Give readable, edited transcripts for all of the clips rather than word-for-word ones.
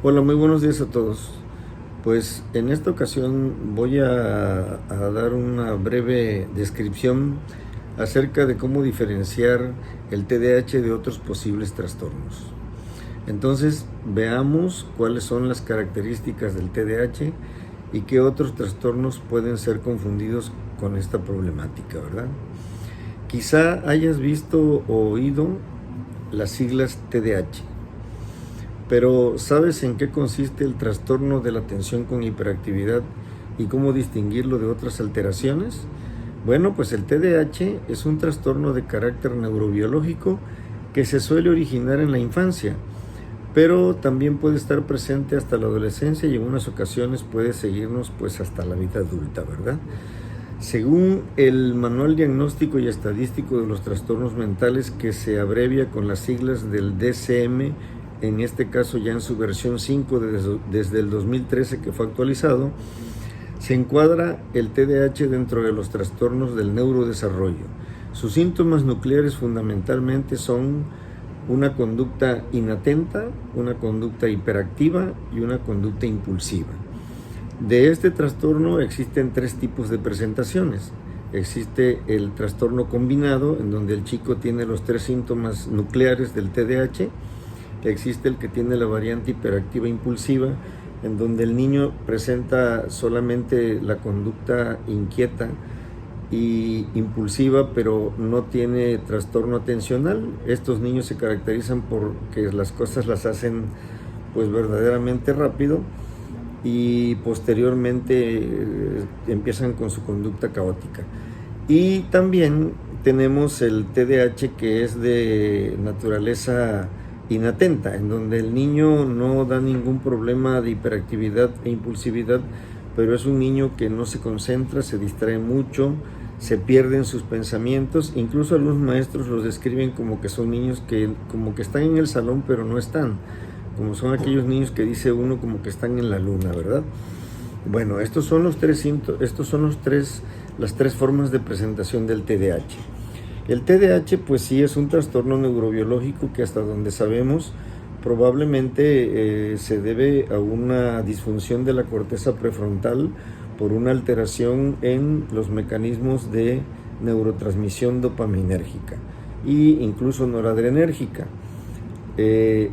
Hola, muy buenos días a todos. Pues en esta ocasión voy a dar una breve descripción acerca de cómo diferenciar el TDAH de otros posibles trastornos. Entonces, veamos cuáles son las características del TDAH y qué otros trastornos pueden ser confundidos con esta problemática, ¿verdad? Quizá hayas visto o oído las siglas TDAH. Pero ¿sabes en qué consiste el trastorno de la atención con hiperactividad y cómo distinguirlo de otras alteraciones? Bueno, pues el TDAH es un trastorno de carácter neurobiológico que se suele originar en la infancia, pero también puede estar presente hasta la adolescencia y en unas ocasiones puede seguirnos pues hasta la vida adulta, ¿verdad? Según el Manual Diagnóstico y Estadístico de los Trastornos Mentales, que se abrevia con las siglas del DSM, en este caso ya en su versión 5 desde el 2013 que fue actualizado, se encuadra el TDAH dentro de los trastornos del neurodesarrollo. Sus síntomas nucleares fundamentalmente son una conducta inatenta, una conducta hiperactiva y una conducta impulsiva. De este trastorno existen tres tipos de presentaciones. Existe el trastorno combinado, en donde el chico tiene los tres síntomas nucleares del TDAH. Existe el que tiene la variante hiperactiva impulsiva, en donde el niño presenta solamente la conducta inquieta y impulsiva, pero no tiene trastorno atencional. Estos niños se caracterizan por que las cosas las hacen pues verdaderamente rápido y posteriormente empiezan con su conducta caótica. Y también tenemos el TDAH, que es de naturaleza inatenta, en donde el niño no da ningún problema de hiperactividad e impulsividad, pero es un niño que no se concentra, se distrae mucho, se pierden sus pensamientos. Incluso algunos maestros los describen como que son niños que como que están en el salón pero no están, como son aquellos niños que dice uno como que están en la luna, ¿verdad? Bueno, las tres formas de presentación del TDAH. El TDAH pues sí es un trastorno neurobiológico que hasta donde sabemos probablemente se debe a una disfunción de la corteza prefrontal por una alteración en los mecanismos de neurotransmisión dopaminérgica e incluso noradrenérgica.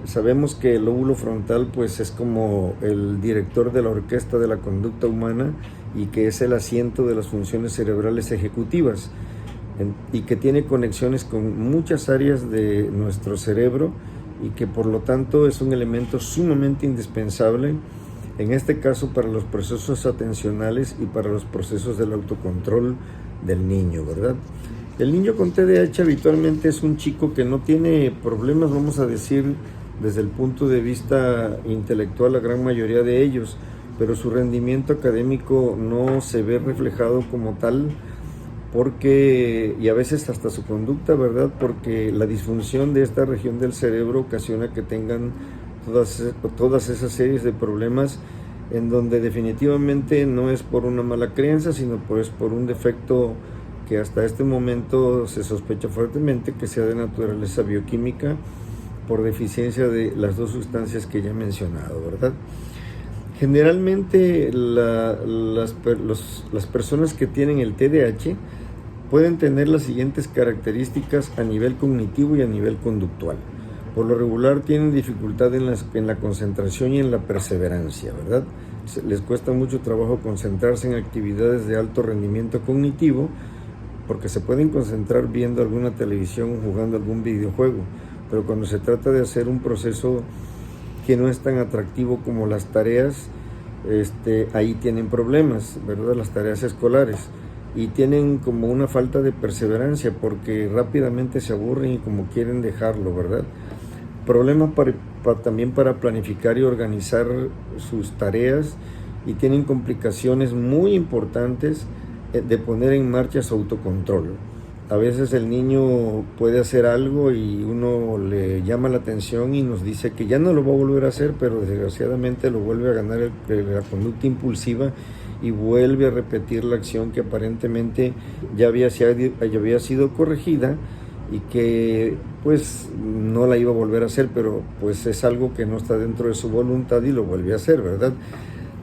Sabemos que el lóbulo frontal pues es como el director de la orquesta de la conducta humana y que es el asiento de las funciones cerebrales ejecutivas, y que tiene conexiones con muchas áreas de nuestro cerebro y que por lo tanto es un elemento sumamente indispensable, en este caso para los procesos atencionales y para los procesos del autocontrol del niño, ¿verdad? El niño con TDAH habitualmente es un chico que no tiene problemas, vamos a decir, desde el punto de vista intelectual, la gran mayoría de ellos, pero su rendimiento académico no se ve reflejado como tal, y a veces hasta su conducta, ¿verdad? Porque la disfunción de esta región del cerebro ocasiona que tengan todas esas series de problemas, en donde definitivamente no es por una mala crianza, sino pues por un defecto que hasta este momento se sospecha fuertemente que sea de naturaleza bioquímica, por deficiencia de las dos sustancias que ya he mencionado, ¿verdad? Generalmente las personas que tienen el TDAH pueden tener las siguientes características a nivel cognitivo y a nivel conductual. Por lo regular tienen dificultad en la concentración y en la perseverancia, ¿verdad? Les cuesta mucho trabajo concentrarse en actividades de alto rendimiento cognitivo, porque se pueden concentrar viendo alguna televisión o jugando algún videojuego, pero cuando se trata de hacer un proceso que no es tan atractivo como las tareas, ahí tienen problemas, ¿verdad? Las tareas escolares, y tienen como una falta de perseverancia porque rápidamente se aburren y como quieren dejarlo, ¿verdad? Problemas también para planificar y organizar sus tareas, y tienen complicaciones muy importantes de poner en marcha su autocontrol. A veces el niño puede hacer algo y uno le llama la atención y nos dice que ya no lo va a volver a hacer, pero desgraciadamente lo vuelve a ganar la conducta impulsiva y vuelve a repetir la acción que aparentemente ya había sido corregida, y que pues no la iba a volver a hacer, pero pues es algo que no está dentro de su voluntad y lo vuelve a hacer, ¿verdad?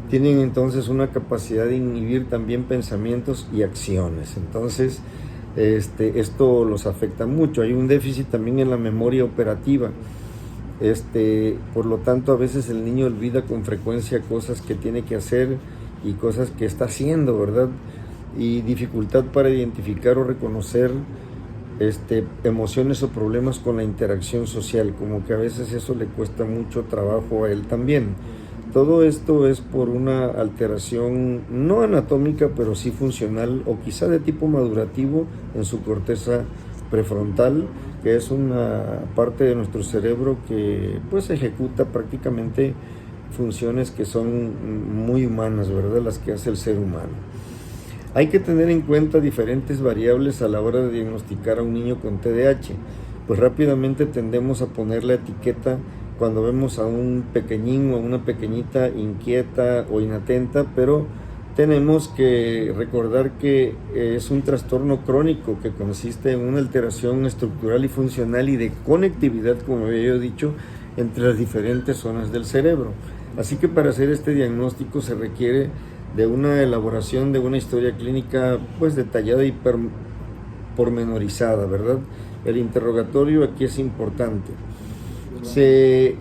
Tienen entonces una capacidad de inhibir también pensamientos y acciones. Entonces, esto los afecta mucho. Hay un déficit también en la memoria operativa. Por lo tanto, a veces el niño olvida con frecuencia cosas que tiene que hacer y cosas que está haciendo, ¿verdad? Y dificultad para identificar o reconocer emociones o problemas con la interacción social, como que a veces eso le cuesta mucho trabajo a él también. Todo esto es por una alteración no anatómica, pero sí funcional o quizá de tipo madurativo en su corteza prefrontal, que es una parte de nuestro cerebro que pues ejecuta prácticamente funciones que son muy humanas, ¿verdad? Las que hace el ser humano. Hay que tener en cuenta diferentes variables a la hora de diagnosticar a un niño con TDAH, pues rápidamente tendemos a poner la etiqueta cuando vemos a un pequeñín o a una pequeñita inquieta o inatenta, pero tenemos que recordar que es un trastorno crónico que consiste en una alteración estructural y funcional y de conectividad, como había yo dicho, entre las diferentes zonas del cerebro. Así que para hacer este diagnóstico se requiere de una elaboración de una historia clínica pues detallada y pormenorizada, ¿verdad? El interrogatorio aquí es importante. Se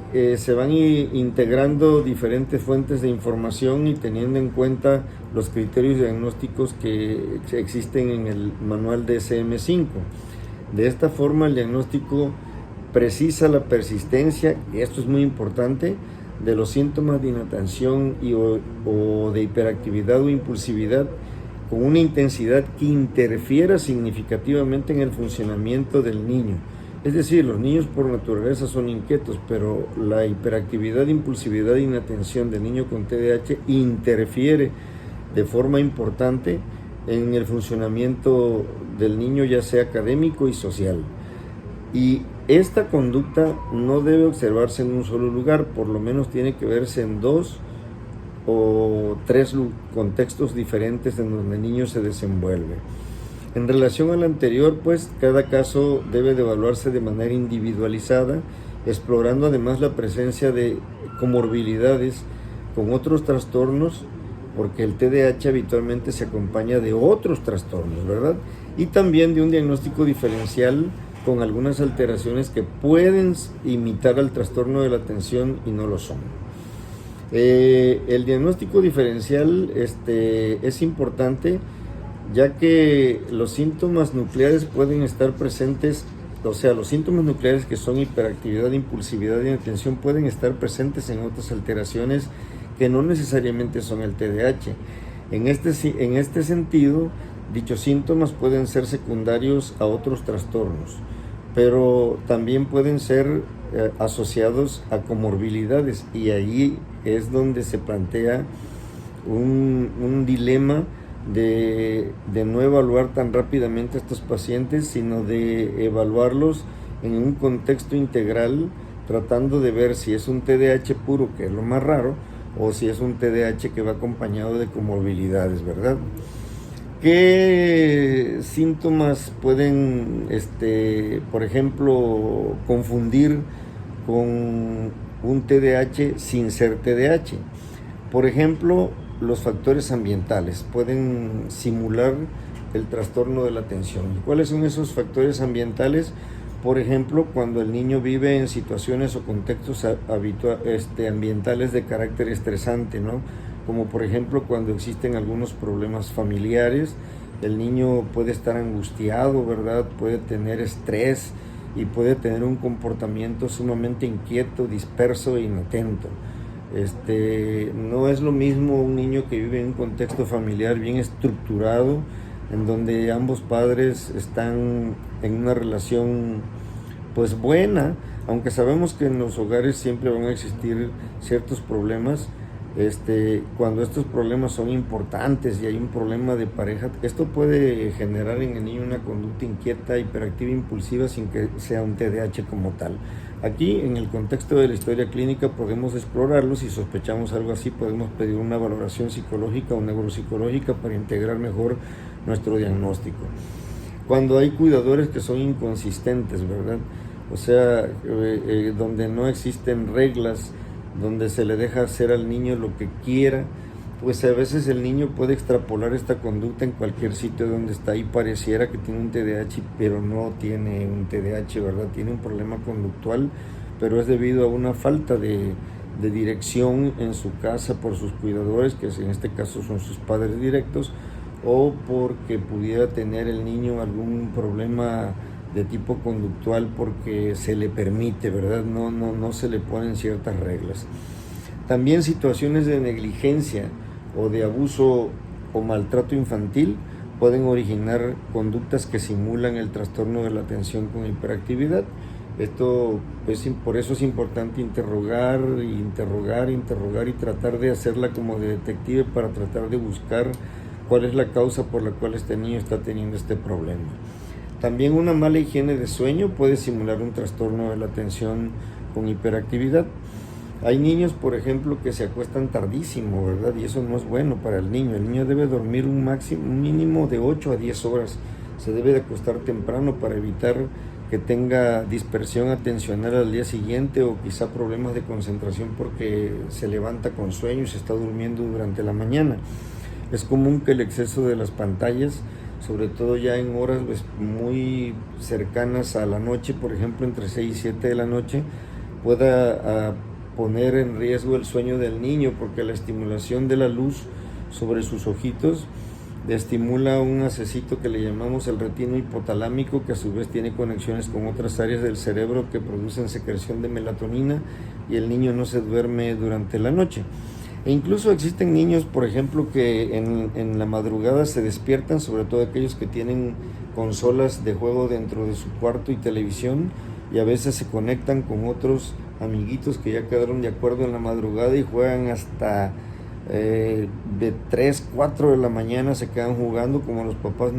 van integrando diferentes fuentes de información y teniendo en cuenta los criterios diagnósticos que existen en el manual DSM-5. De esta forma el diagnóstico precisa la persistencia, y esto es muy importante, de los síntomas de inatención o de hiperactividad o impulsividad con una intensidad que interfiera significativamente en el funcionamiento del niño. Es decir, los niños por naturaleza son inquietos, pero la hiperactividad, impulsividad e inatención del niño con TDAH interfiere de forma importante en el funcionamiento del niño, ya sea académico y social. Y esta conducta no debe observarse en un solo lugar, por lo menos tiene que verse en 2 o 3 contextos diferentes en donde el niño se desenvuelve. En relación al anterior, pues cada caso debe de evaluarse de manera individualizada, explorando además la presencia de comorbilidades con otros trastornos, porque el TDAH habitualmente se acompaña de otros trastornos, ¿verdad? Y también de un diagnóstico diferencial con algunas alteraciones que pueden imitar al trastorno de la atención y no lo son. El diagnóstico diferencial es importante, ya que los síntomas nucleares pueden estar presentes, o sea, los síntomas nucleares que son hiperactividad, impulsividad y inatención pueden estar presentes en otras alteraciones que no necesariamente son el TDAH. En este sentido, dichos síntomas pueden ser secundarios a otros trastornos, pero también pueden ser asociados a comorbilidades, y ahí es donde se plantea un dilema de no evaluar tan rápidamente a estos pacientes, sino de evaluarlos en un contexto integral, tratando de ver si es un TDAH puro, que es lo más raro, o si es un TDAH que va acompañado de comorbilidades, ¿verdad? ¿Qué síntomas pueden, por ejemplo, confundir con un TDAH sin ser TDAH? Por ejemplo, los factores ambientales pueden simular el trastorno de la atención. ¿Y cuáles son esos factores ambientales? Por ejemplo, cuando el niño vive en situaciones o contextos ambientales de carácter estresante, ¿no? Como por ejemplo cuando existen algunos problemas familiares, el niño puede estar angustiado, ¿verdad? Puede tener estrés y puede tener un comportamiento sumamente inquieto, disperso e inatento. No es lo mismo un niño que vive en un contexto familiar bien estructurado, en donde ambos padres están en una relación pues buena, aunque sabemos que en los hogares siempre van a existir ciertos problemas. Cuando estos problemas son importantes y hay un problema de pareja, esto puede generar en el niño una conducta inquieta, hiperactiva, impulsiva, sin que sea un TDAH como tal. Aquí, en el contexto de la historia clínica, podemos explorarlo. Si sospechamos algo así, podemos pedir una valoración psicológica o neuropsicológica para integrar mejor nuestro diagnóstico. cuando hay cuidadores que son inconsistentes, ¿verdad? O sea, donde no existen reglas, donde se le deja hacer al niño lo que quiera, pues a veces el niño puede extrapolar esta conducta en cualquier sitio donde está y pareciera que tiene un TDAH, pero no tiene un TDAH, ¿verdad? Tiene un problema conductual, pero es debido a una falta de dirección en su casa por sus cuidadores, que en este caso son sus padres directos, o porque pudiera tener el niño algún problema de tipo conductual porque se le permite, ¿verdad? No se le ponen ciertas reglas. También situaciones de negligencia o de abuso o maltrato infantil pueden originar conductas que simulan el trastorno de la atención con hiperactividad. Esto, pues, por eso es importante interrogar y tratar de hacerla como de detective para tratar de buscar cuál es la causa por la cual este niño está teniendo este problema. También una mala higiene de sueño puede simular un trastorno de la atención con hiperactividad. Hay niños, por ejemplo, que se acuestan tardísimo, ¿verdad? Y eso no es bueno para el niño. El niño debe dormir un mínimo de 8 a 10 horas. Se debe de acostar temprano para evitar que tenga dispersión atencional al día siguiente o quizá problemas de concentración porque se levanta con sueño y se está durmiendo durante la mañana. Es común que el exceso de las pantallas, sobre todo ya en horas pues, muy cercanas a la noche, por ejemplo entre 6 y 7 de la noche, pueda poner en riesgo el sueño del niño, porque la estimulación de la luz sobre sus ojitos estimula un hacecito que le llamamos el retino hipotalámico, que a su vez tiene conexiones con otras áreas del cerebro que producen secreción de melatonina, y el niño no se duerme durante la noche. E incluso existen niños, por ejemplo, que en la madrugada se despiertan, sobre todo aquellos que tienen consolas de juego dentro de su cuarto y televisión, y a veces se conectan con otros amiguitos que ya quedaron de acuerdo en la madrugada y juegan hasta de 3, 4 de la mañana, se quedan jugando. Como los papás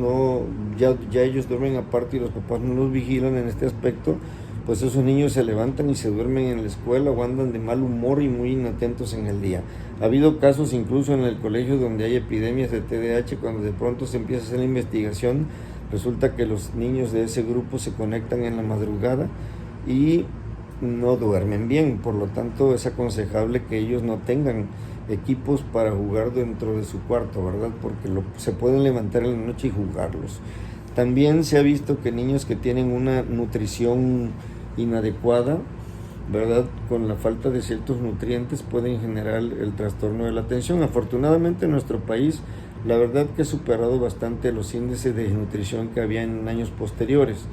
ya ellos duermen aparte y los papás no los vigilan en este aspecto, pues esos niños se levantan y se duermen en la escuela o andan de mal humor y muy inatentos en el día. Ha habido casos incluso en el colegio donde hay epidemias de TDAH, cuando de pronto se empieza a hacer la investigación, resulta que los niños de ese grupo se conectan en la madrugada y no duermen bien. Por lo tanto, es aconsejable que ellos no tengan equipos para jugar dentro de su cuarto, ¿verdad? Porque se pueden levantar en la noche y jugarlos. También se ha visto que niños que tienen una nutrición inadecuada, ¿verdad?, con la falta de ciertos nutrientes, pueden generar el trastorno de la atención. Afortunadamente en nuestro país, la verdad que ha superado bastante los índices de desnutrición que había en años posteriores,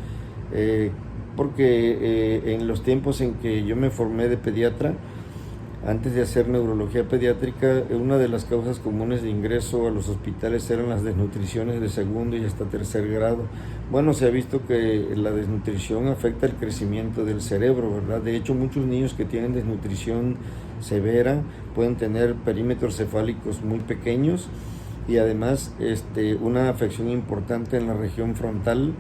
porque en los tiempos en que yo me formé de pediatra, antes de hacer neurología pediátrica, una de las causas comunes de ingreso a los hospitales eran las desnutriciones de segundo y hasta tercer grado. Bueno, se ha visto que la desnutrición afecta el crecimiento del cerebro, ¿verdad? De hecho, muchos niños que tienen desnutrición severa pueden tener perímetros cefálicos muy pequeños y además una afección importante en la región frontal,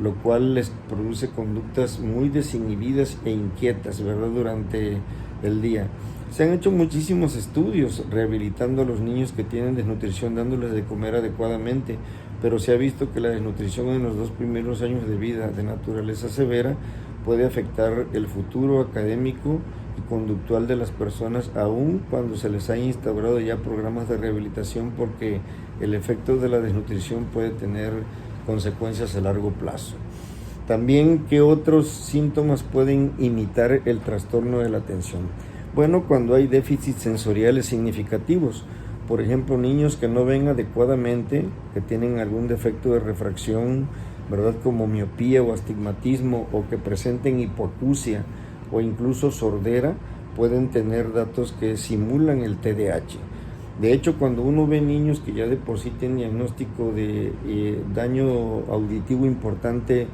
lo cual les produce conductas muy desinhibidas e inquietas, ¿verdad?, durante el día. Se han hecho muchísimos estudios rehabilitando a los niños que tienen desnutrición, dándoles de comer adecuadamente, pero se ha visto que la desnutrición en los 2 primeros años de vida de naturaleza severa puede afectar el futuro académico y conductual de las personas, aun cuando se les ha instaurado ya programas de rehabilitación, porque el efecto de la desnutrición puede tener consecuencias a largo plazo. También, ¿qué otros síntomas pueden imitar el trastorno de la atención? Bueno, cuando hay déficits sensoriales significativos, por ejemplo, niños que no ven adecuadamente, que tienen algún defecto de refracción, ¿verdad?, como miopía o astigmatismo, o que presenten hipoacusia o incluso sordera, pueden tener datos que simulan el TDAH. De hecho, cuando uno ve niños que ya de por sí tienen diagnóstico de daño auditivo importante,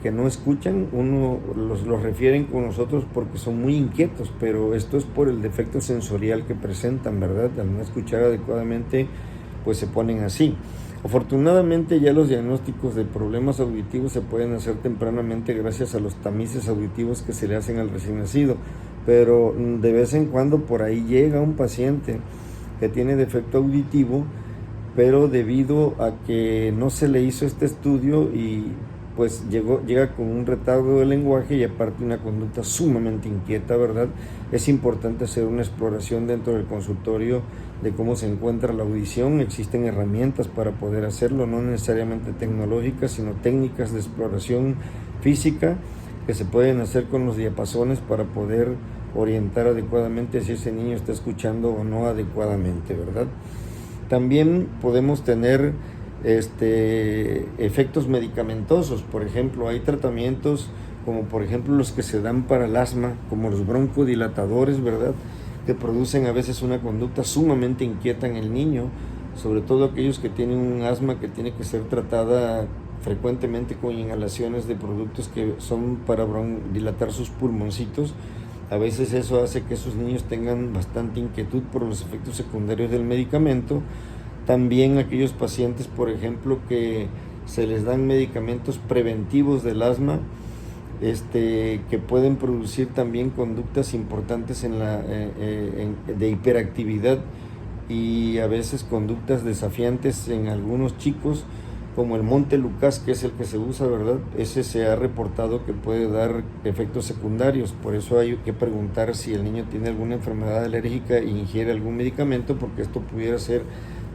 que no escuchan, uno los refieren con nosotros porque son muy inquietos, pero esto es por el defecto sensorial que presentan, ¿verdad? Al no escuchar adecuadamente, pues se ponen así. Afortunadamente ya los diagnósticos de problemas auditivos se pueden hacer tempranamente gracias a los tamices auditivos que se le hacen al recién nacido, pero de vez en cuando por ahí llega un paciente que tiene defecto auditivo pero debido a que no se le hizo este estudio y pues llega con un retardo del lenguaje y aparte una conducta sumamente inquieta, ¿verdad? Es importante hacer una exploración dentro del consultorio de cómo se encuentra la audición. Existen herramientas para poder hacerlo, no necesariamente tecnológicas, sino técnicas de exploración física que se pueden hacer con los diapasones para poder orientar adecuadamente si ese niño está escuchando o no adecuadamente, ¿verdad? También podemos tener efectos medicamentosos. Por ejemplo, hay tratamientos como por ejemplo los que se dan para el asma, como los broncodilatadores, ¿verdad?, que producen a veces una conducta sumamente inquieta en el niño, sobre todo aquellos que tienen un asma que tiene que ser tratada frecuentemente con inhalaciones de productos que son para dilatar sus pulmoncitos. A veces eso hace que esos niños tengan bastante inquietud por los efectos secundarios del medicamento. También aquellos pacientes, por ejemplo, que se les dan medicamentos preventivos del asma, que pueden producir también conductas importantes de hiperactividad y a veces conductas desafiantes en algunos chicos, como el Montelukast, que es el que se usa, ¿verdad? Ese se ha reportado que puede dar efectos secundarios. Por eso hay que preguntar si el niño tiene alguna enfermedad alérgica e ingiere algún medicamento, porque esto pudiera ser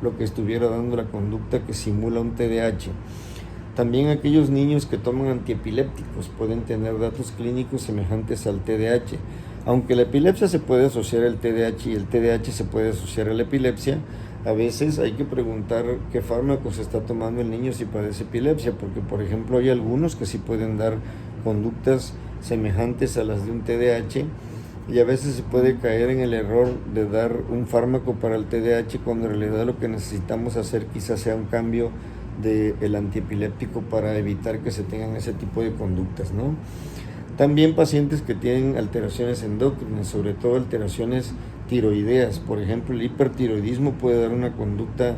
lo que estuviera dando la conducta que simula un TDAH. También aquellos niños que toman antiepilépticos pueden tener datos clínicos semejantes al TDAH. Aunque la epilepsia se puede asociar al TDAH y el TDAH se puede asociar a la epilepsia, a veces hay que preguntar qué fármacos está tomando el niño si padece epilepsia, porque por ejemplo hay algunos que sí pueden dar conductas semejantes a las de un TDAH, y a veces se puede caer en el error de dar un fármaco para el TDAH cuando en realidad lo que necesitamos hacer quizás sea un cambio del antiepiléptico para evitar que se tengan ese tipo de conductas, ¿no? También pacientes que tienen alteraciones endocrinas, sobre todo alteraciones tiroideas. Por ejemplo, el hipertiroidismo puede dar una conducta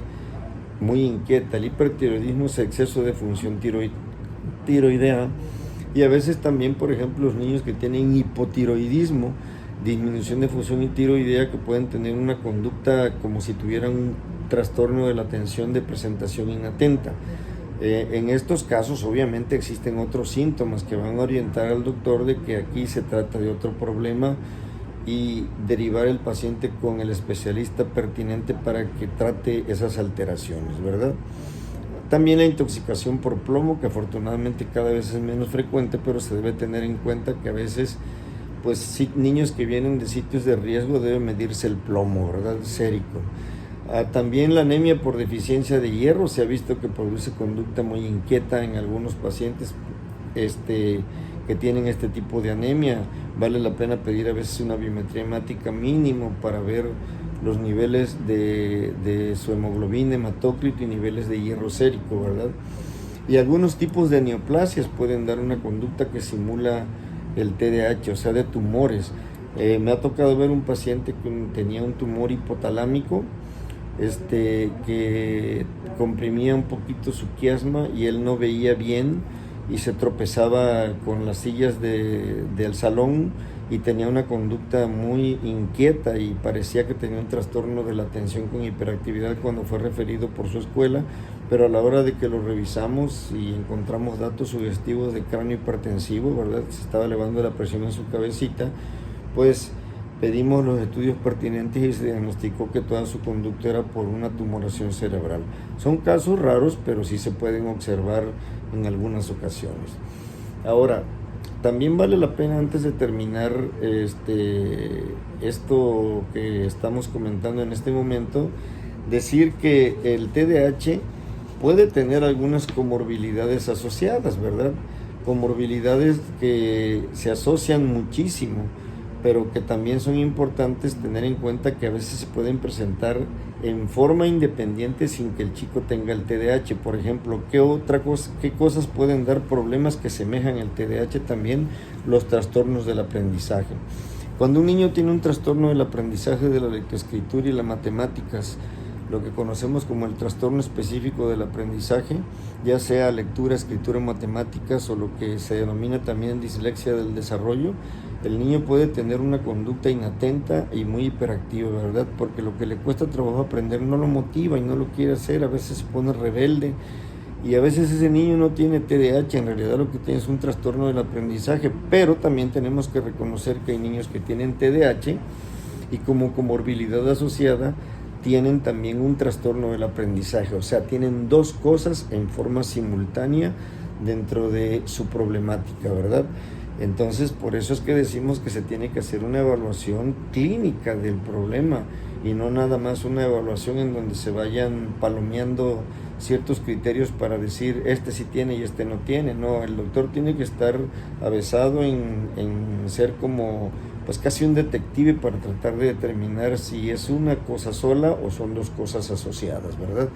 muy inquieta. El hipertiroidismo es exceso de función tiroidea, y a veces también, por ejemplo, los niños que tienen hipotiroidismo, disminución de función tiroidea, que pueden tener una conducta como si tuvieran un trastorno de la atención de presentación inatenta. En estos casos obviamente existen otros síntomas que van a orientar al doctor de que aquí se trata de otro problema y derivar el paciente con el especialista pertinente para que trate esas alteraciones, ¿verdad? También la intoxicación por plomo, que afortunadamente cada vez es menos frecuente, pero se debe tener en cuenta que a veces, pues sí, niños que vienen de sitios de riesgo debe medirse el plomo, ¿verdad?, sérico. También la anemia por deficiencia de hierro se ha visto que produce conducta muy inquieta en algunos pacientes que tienen este tipo de anemia. Vale la pena pedir a veces una biometría hemática mínimo para ver los niveles de su hemoglobina, hematócrito y niveles de hierro sérico, ¿verdad? Y algunos tipos de neoplasias pueden dar una conducta que simula el TDAH, o sea, de tumores. Me ha tocado ver un paciente que tenía un tumor hipotalámico, que comprimía un poquito su quiasma y él no veía bien y se tropezaba con las sillas del salón y tenía una conducta muy inquieta y parecía que tenía un trastorno de la atención con hiperactividad cuando fue referido por su escuela, pero a la hora de que lo revisamos y encontramos datos sugestivos de cráneo hipertensivo, ¿verdad?, se estaba elevando la presión en su cabecita, pues pedimos los estudios pertinentes y se diagnosticó que toda su conducta era por una tumoración cerebral. Son casos raros, pero sí se pueden observar en algunas ocasiones. Ahora, también vale la pena, antes de terminar esto que estamos comentando en este momento, decir que el TDAH puede tener algunas comorbilidades asociadas, ¿verdad? Comorbilidades que se asocian muchísimo, pero que también son importantes tener en cuenta que a veces se pueden presentar en forma independiente sin que el chico tenga el TDAH. Por ejemplo, ¿qué cosas pueden dar problemas que semejan al TDAH? También los trastornos del aprendizaje. Cuando un niño tiene un trastorno del aprendizaje de la lectoescritura y las matemáticas, lo que conocemos como el trastorno específico del aprendizaje, ya sea lectura, escritura, matemáticas o lo que se denomina también dislexia del desarrollo, el niño puede tener una conducta inatenta y muy hiperactiva, ¿verdad? Porque lo que le cuesta trabajo aprender no lo motiva y no lo quiere hacer, a veces se pone rebelde y a veces ese niño no tiene TDAH, en realidad lo que tiene es un trastorno del aprendizaje, pero también tenemos que reconocer que hay niños que tienen TDAH y como comorbilidad asociada tienen también un trastorno del aprendizaje, o sea, tienen dos cosas en forma simultánea dentro de su problemática, ¿verdad? Entonces, por eso es que decimos que se tiene que hacer una evaluación clínica del problema y no nada más una evaluación en donde se vayan palomeando ciertos criterios para decir este sí tiene y este no tiene. No, el doctor tiene que estar avesado en ser como pues casi un detective para tratar de determinar si es una cosa sola o son dos cosas asociadas, ¿verdad?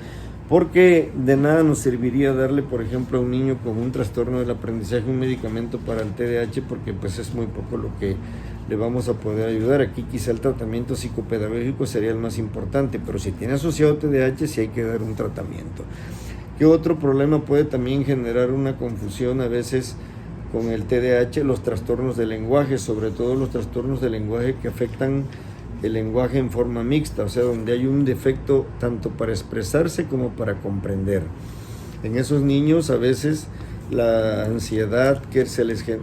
Porque de nada nos serviría darle, por ejemplo, a un niño con un trastorno del aprendizaje un medicamento para el TDAH, porque pues es muy poco lo que le vamos a poder ayudar. Aquí quizá el tratamiento psicopedagógico sería el más importante, pero si tiene asociado TDAH sí hay que dar un tratamiento. ¿Qué otro problema puede también generar una confusión a veces con el TDAH? Los trastornos del lenguaje, sobre todo los trastornos del lenguaje que afectan el lenguaje en forma mixta, o sea, donde hay un defecto tanto para expresarse como para comprender. En esos niños a veces la ansiedad que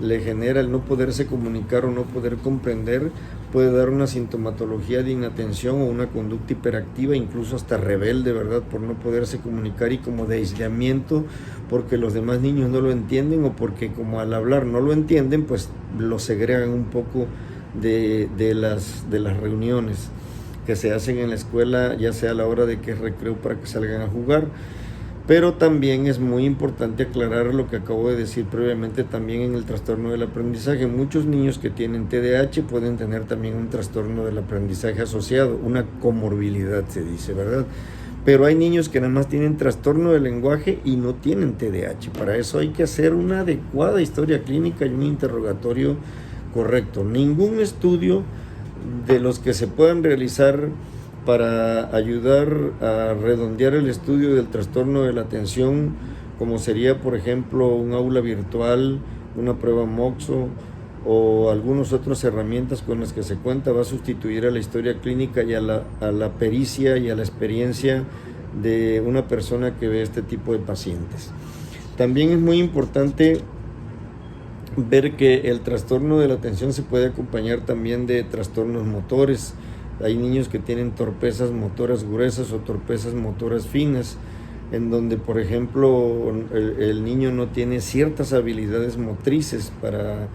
le genera el no poderse comunicar o no poder comprender puede dar una sintomatología de inatención o una conducta hiperactiva, incluso hasta rebelde, ¿verdad? Por no poderse comunicar y como de aislamiento porque los demás niños no lo entienden o porque como al hablar no lo entienden, pues lo segregan un poco de las reuniones que se hacen en la escuela, ya sea a la hora de que es recreo para que salgan a jugar. Pero también es muy importante aclarar lo que acabo de decir previamente también en el trastorno del aprendizaje. Muchos niños que tienen TDAH pueden tener también un trastorno del aprendizaje asociado, una comorbilidad se dice, ¿verdad? Pero hay niños que nada más tienen trastorno del lenguaje y no tienen TDAH. Para eso hay que hacer una adecuada historia clínica y un interrogatorio correcto. Ningún estudio de los que se puedan realizar para ayudar a redondear el estudio del trastorno de la atención, como sería por ejemplo un aula virtual, una prueba MOXO o algunas otras herramientas con las que se cuenta, va a sustituir a la historia clínica y a la pericia y a la experiencia de una persona que ve este tipo de pacientes. También es muy importante ver que el trastorno de la atención se puede acompañar también de trastornos motores. Hay niños que tienen torpezas motoras gruesas o torpezas motoras finas, en donde, por ejemplo, el niño no tiene ciertas habilidades motrices para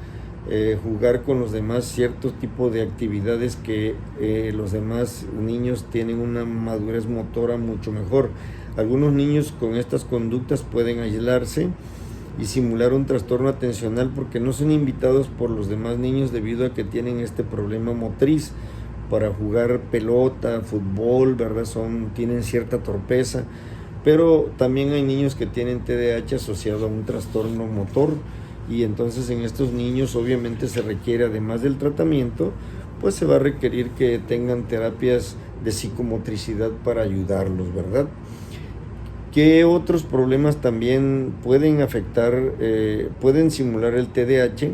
jugar con los demás, cierto tipo de actividades que los demás niños tienen una madurez motora mucho mejor. Algunos niños con estas conductas pueden aislarse y simular un trastorno atencional porque no son invitados por los demás niños debido a que tienen este problema motriz para jugar pelota, fútbol, ¿verdad? Tienen cierta torpeza, pero también hay niños que tienen TDAH asociado a un trastorno motor y entonces en estos niños obviamente se requiere, además del tratamiento, pues se va a requerir que tengan terapias de psicomotricidad para ayudarlos, ¿verdad? ¿Qué otros problemas también pueden afectar, pueden simular el TDAH?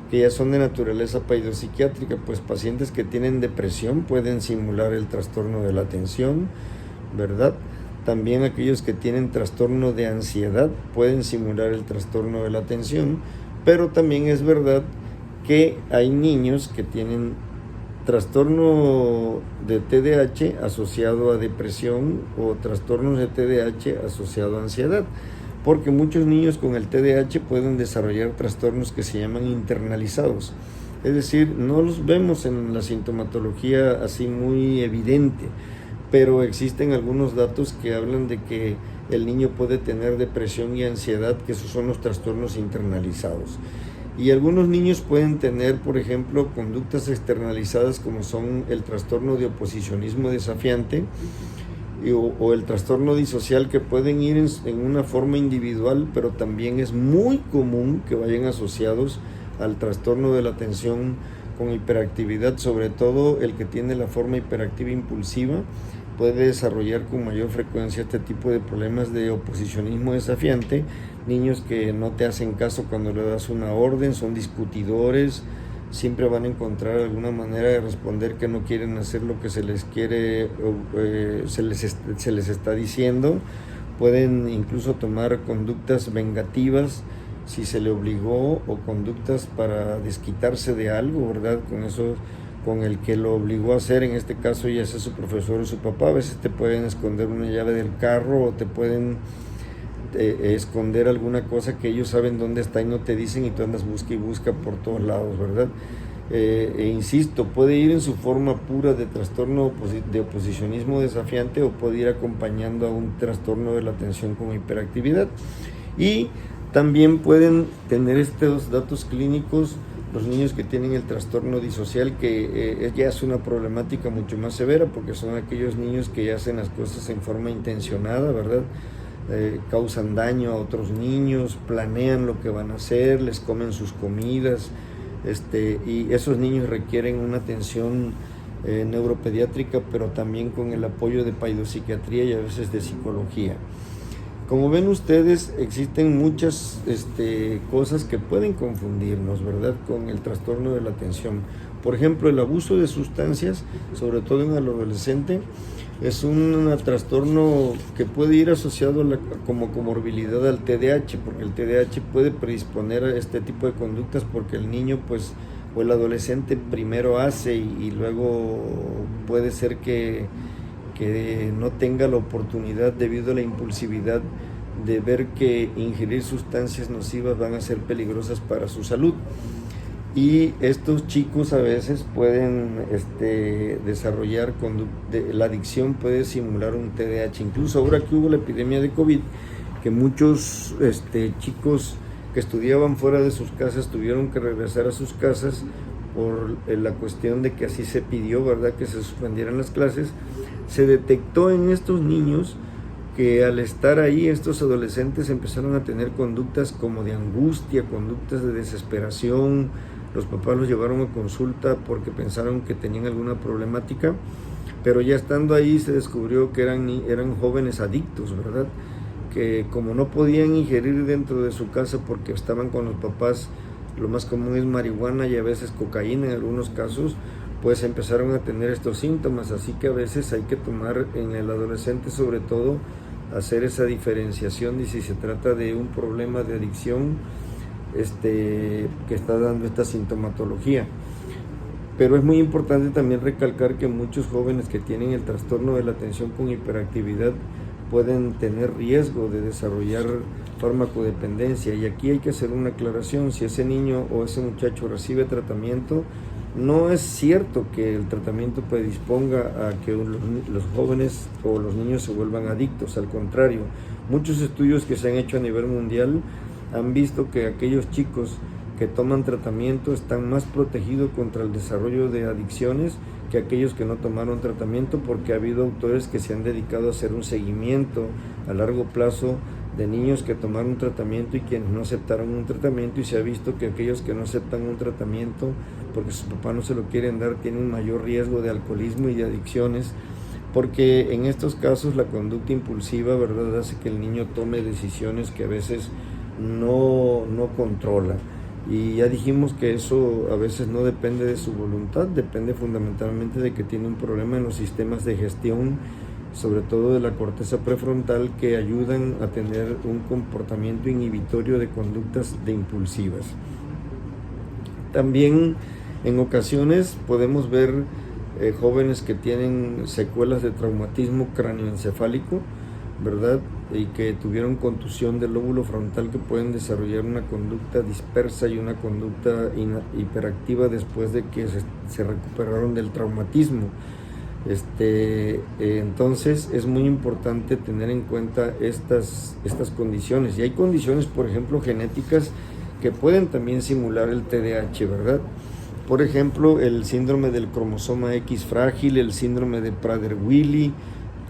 Que ya son de naturaleza paidopsiquiátrica, pues pacientes que tienen depresión pueden simular el trastorno de la atención, ¿verdad? También aquellos que tienen trastorno de ansiedad pueden simular el trastorno de la atención, pero también es verdad que hay niños que tienen trastorno de TDAH asociado a depresión o trastornos de TDAH asociado a ansiedad, porque muchos niños con el TDAH pueden desarrollar trastornos que se llaman internalizados, es decir, no los vemos en la sintomatología así muy evidente, pero existen algunos datos que hablan de que el niño puede tener depresión y ansiedad, que esos son los trastornos internalizados. Y algunos niños pueden tener, por ejemplo, conductas externalizadas como son el trastorno de oposicionismo desafiante o el trastorno disocial, que pueden ir en una forma individual, pero también es muy común que vayan asociados al trastorno de la atención con hiperactividad, sobre todo el que tiene la forma hiperactiva impulsiva puede desarrollar con mayor frecuencia este tipo de problemas de oposicionismo desafiante, niños que no te hacen caso cuando le das una orden, son discutidores, siempre van a encontrar alguna manera de responder que no quieren hacer lo que se les quiere, se les está diciendo. Pueden incluso tomar conductas vengativas si se le obligó, o conductas para desquitarse de algo, ¿verdad? Con eso, con el que lo obligó a hacer, en este caso ya sea su profesor o su papá. A veces te pueden esconder una llave del carro, o te pueden esconder alguna cosa que ellos saben dónde está y no te dicen, y tú andas busca y busca por todos lados, ¿verdad? Insisto, puede ir en su forma pura de trastorno de oposicionismo desafiante, o puede ir acompañando a un trastorno de la atención con hiperactividad. Y también pueden tener estos datos clínicos los niños que tienen el trastorno disocial, que ya es una problemática mucho más severa, porque son aquellos niños que ya hacen las cosas en forma intencionada, ¿verdad? Causan daño a otros niños, planean lo que van a hacer, les comen sus comidas, y esos niños requieren una atención neuropediátrica, pero también con el apoyo de paidopsiquiatría y a veces de psicología. Como ven ustedes, existen muchas cosas que pueden confundirnos, ¿verdad?, con el trastorno de la atención. Por ejemplo, el abuso de sustancias, sobre todo en el adolescente, es un trastorno que puede ir asociado como comorbilidad al TDAH, porque el TDAH puede predisponer a este tipo de conductas, porque el niño, pues, o el adolescente primero hace y luego puede ser que no tenga la oportunidad, debido a la impulsividad, de ver que ingerir sustancias nocivas van a ser peligrosas para su salud. Y estos chicos a veces pueden desarrollar la adicción, puede simular un TDAH. Incluso ahora que hubo la epidemia de COVID, que muchos chicos que estudiaban fuera de sus casas tuvieron que regresar a sus casas por la cuestión de que así se pidió, ¿verdad?, que se suspendieran las clases. Se detectó en estos niños que al estar ahí, estos adolescentes empezaron a tener conductas como de angustia, conductas de desesperación. Los papás los llevaron a consulta porque pensaron que tenían alguna problemática, pero ya estando ahí se descubrió que eran jóvenes adictos, ¿verdad?, que como no podían ingerir dentro de su casa porque estaban con los papás, lo más común es marihuana y a veces cocaína en algunos casos, pues empezaron a tener estos síntomas. Así que a veces hay que tomar, en el adolescente sobre todo, hacer esa diferenciación de si se trata de un problema de adicción que está dando esta sintomatología. Pero es muy importante también recalcar que muchos jóvenes que tienen el trastorno de la atención con hiperactividad pueden tener riesgo de desarrollar farmacodependencia, y aquí hay que hacer una aclaración. Si ese niño o ese muchacho recibe tratamiento, no es cierto que el tratamiento predisponga a que los jóvenes o los niños se vuelvan adictos. Al contrario, muchos estudios que se han hecho a nivel mundial han visto que aquellos chicos que toman tratamiento están más protegidos contra el desarrollo de adicciones que aquellos que no tomaron tratamiento, porque ha habido autores que se han dedicado a hacer un seguimiento a largo plazo de niños que tomaron un tratamiento y quienes no aceptaron un tratamiento, y se ha visto que aquellos que no aceptan un tratamiento porque sus papás no se lo quieren dar tienen mayor riesgo de alcoholismo y de adicciones, porque en estos casos la conducta impulsiva, ¿verdad?, hace que el niño tome decisiones que a veces no controla. Y ya dijimos que eso a veces no depende de su voluntad, depende fundamentalmente de que tiene un problema en los sistemas de gestión, sobre todo de la corteza prefrontal, que ayudan a tener un comportamiento inhibitorio de conductas impulsivas. También en ocasiones podemos ver jóvenes que tienen secuelas de traumatismo cráneoencefálico, ¿verdad?, y que tuvieron contusión del lóbulo frontal, que pueden desarrollar una conducta dispersa y una conducta hiperactiva después de que se recuperaron del traumatismo. Entonces es muy importante tener en cuenta estas condiciones. Y hay condiciones, por ejemplo, genéticas, que pueden también simular el TDAH, ¿verdad? Por ejemplo, el síndrome del cromosoma X frágil, el síndrome de Prader-Willi.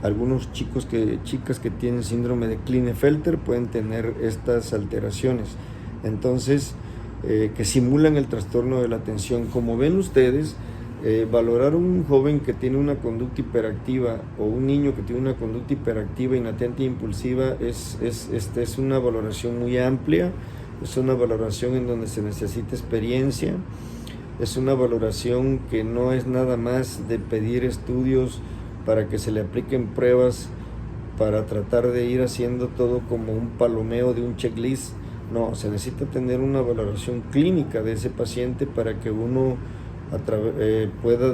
Algunos chicas que tienen síndrome de Klinefelter pueden tener estas alteraciones, entonces que simulan el trastorno de la atención. Como ven ustedes, valorar un joven que tiene una conducta hiperactiva o un niño que tiene una conducta hiperactiva, inatenta e impulsiva es una valoración muy amplia, es una valoración en donde se necesita experiencia. es una valoración que no es nada más de pedir estudios para que se le apliquen pruebas para tratar de ir haciendo todo como un palomeo de un checklist. No, se necesita tener una valoración clínica de ese paciente para que uno pueda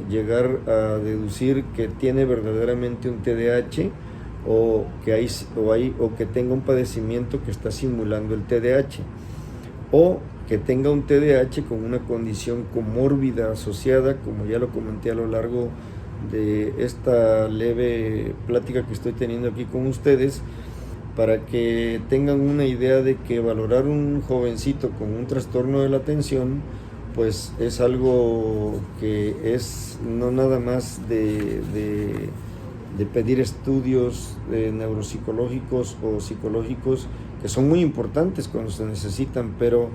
llegar a deducir que tiene verdaderamente un TDAH o que tenga un padecimiento que está simulando el TDAH, o que tenga un TDAH con una condición comórbida asociada, como ya lo comenté a lo largo de esta leve plática que estoy teniendo aquí con ustedes, para que tengan una idea de que valorar un jovencito con un trastorno de la atención pues es algo que es no nada más de pedir estudios neuropsicológicos o psicológicos, que son muy importantes cuando se necesitan, pero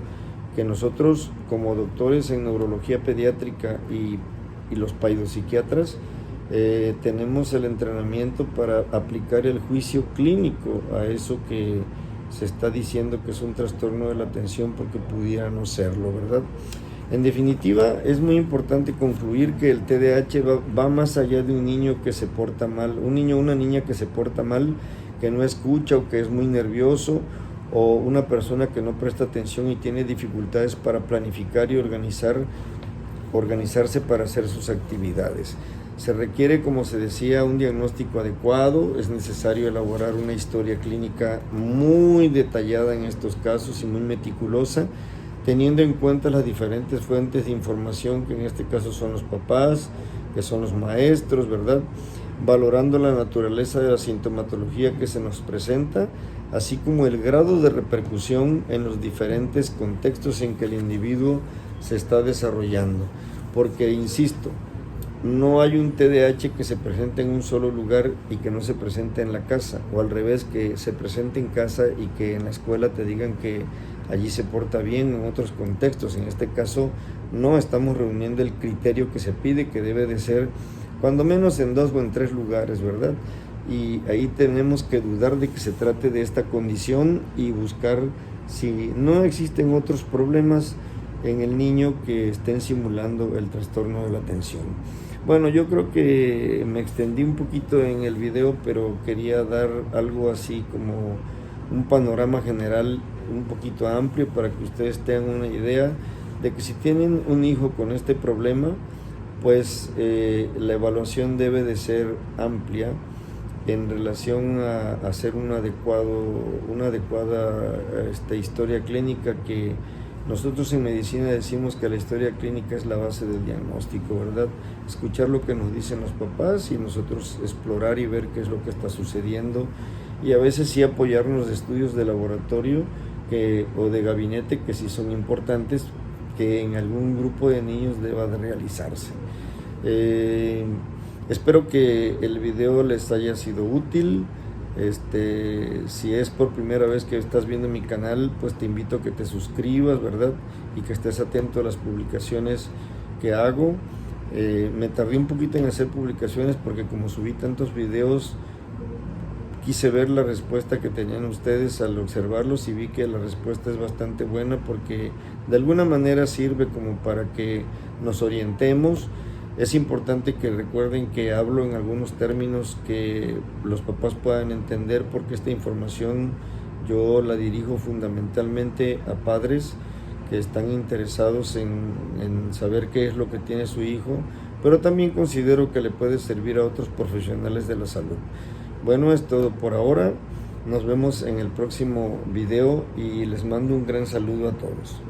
que nosotros como doctores en neurología pediátrica y los paidopsiquiatras tenemos el entrenamiento para aplicar el juicio clínico a eso que se está diciendo que es un trastorno de la atención, porque pudiera no serlo, ¿verdad? En definitiva, es muy importante concluir que el TDAH va más allá de un niño que se porta mal, un niño o una niña que se porta mal, que no escucha o que es muy nervioso, o una persona que no presta atención y tiene dificultades para planificar y organizarse para hacer sus actividades. Se requiere, como se decía, un diagnóstico adecuado, es necesario elaborar una historia clínica muy detallada en estos casos y muy meticulosa, teniendo en cuenta las diferentes fuentes de información, que en este caso son los papás, que son los maestros, ¿verdad? Valorando la naturaleza de la sintomatología que se nos presenta, así como el grado de repercusión en los diferentes contextos en que el individuo se está desarrollando. Porque, insisto, no hay un TDAH que se presente en un solo lugar y que no se presente en la casa, o al revés, que se presente en casa y que en la escuela te digan que allí se porta bien en otros contextos. En este caso no estamos reuniendo el criterio que se pide, que debe de ser cuando menos en 2 o en 3 lugares, ¿verdad? Y ahí tenemos que dudar de que se trate de esta condición y buscar si no existen otros problemas en el niño que estén simulando el trastorno de la atención. Bueno, yo creo que me extendí un poquito en el video, pero quería dar algo así como un panorama general un poquito amplio para que ustedes tengan una idea de que si tienen un hijo con este problema, pues la evaluación debe de ser amplia en relación a hacer una adecuada historia clínica, que nosotros en medicina decimos que la historia clínica es la base del diagnóstico, ¿verdad? Escuchar lo que nos dicen los papás y nosotros explorar y ver qué es lo que está sucediendo, y a veces sí apoyarnos de estudios de laboratorio o de gabinete, que sí son importantes, que en algún grupo de niños deba de realizarse. Espero que el video les haya sido útil. Si es por primera vez que estás viendo mi canal, pues te invito a que te suscribas, ¿verdad? Y que estés atento a las publicaciones que hago. Me tardé un poquito en hacer publicaciones porque como subí tantos videos, quise ver la respuesta que tenían ustedes al observarlos, y vi que la respuesta es bastante buena, porque de alguna manera sirve como para que nos orientemos. Es importante que recuerden que hablo en algunos términos que los papás puedan entender, porque esta información yo la dirijo fundamentalmente a padres que están interesados en saber qué es lo que tiene su hijo, pero también considero que le puede servir a otros profesionales de la salud. Bueno, es todo por ahora. Nos vemos en el próximo video y les mando un gran saludo a todos.